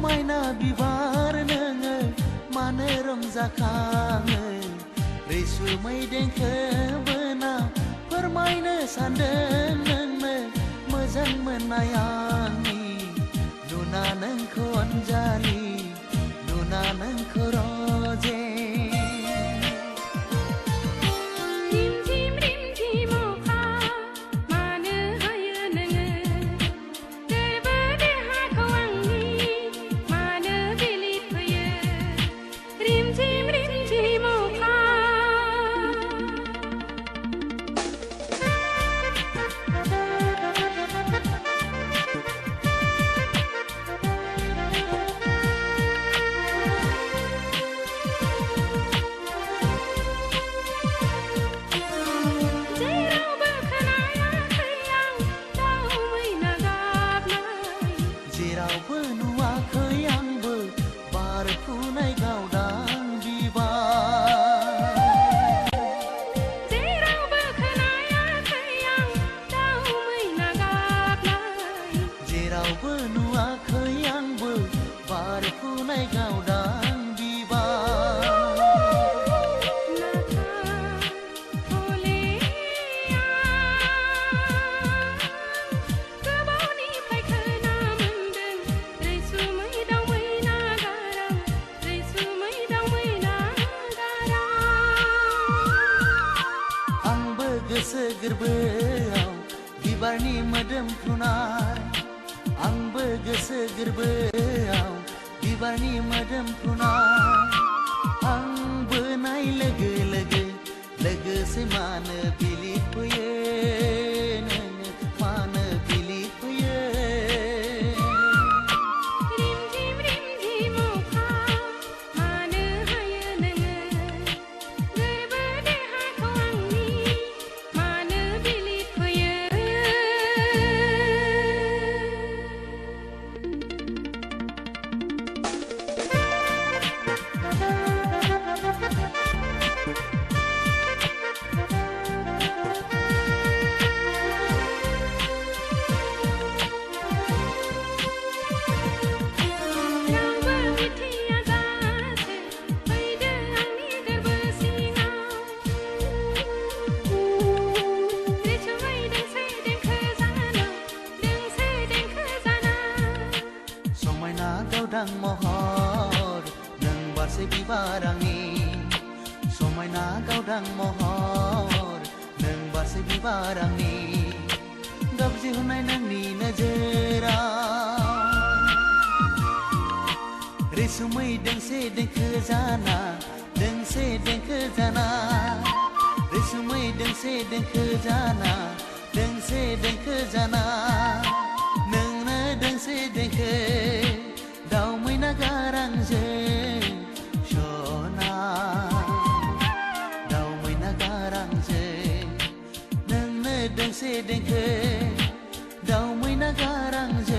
समायना बिबार नोङो मानो रंजाखाङो रैसुमै देंखो बोना फोरमायनो सानदों नोंनो मोजां मोननाय आंनि नुना नोंखौ अनजालि नुना नोंखौ रजे जेरावबो नुवाखै आंबो बारफुनाय गावदां बिबार जेरावबो खोनायाखै आं दाउ मैना गाबनाय जेरावबो नुवाखै आंबो बारफुनाय गावदां बिबार गोसो गोरबोआव बिबारनि मोदोमफ्रुनाय आंबो गोसो गोरबोआव बिबारनि मोदोमफ्रुनाय आंबो नाय लोगो लोगो लोगोसे मानो बिलिफैयो नोङो मानो बिलिफैयो गावदां महर नों बारसे बिबार आंनि समायना गावदां महर नों बारसे बिबार आंनि गाबजिहुनाय नोंनि नोजोराव रैसुमै दोंसे देंखो जाना दोंसे देंखो जाना रैसुमै दोंसे देंखो जाना दोंसे देंखो जाना नोंनो दोंसे देंखो दाउ मैना गारांजों सना दाउ मैना गारांजों नोंनो दोंसे देंखो दाउ मैना गारांजों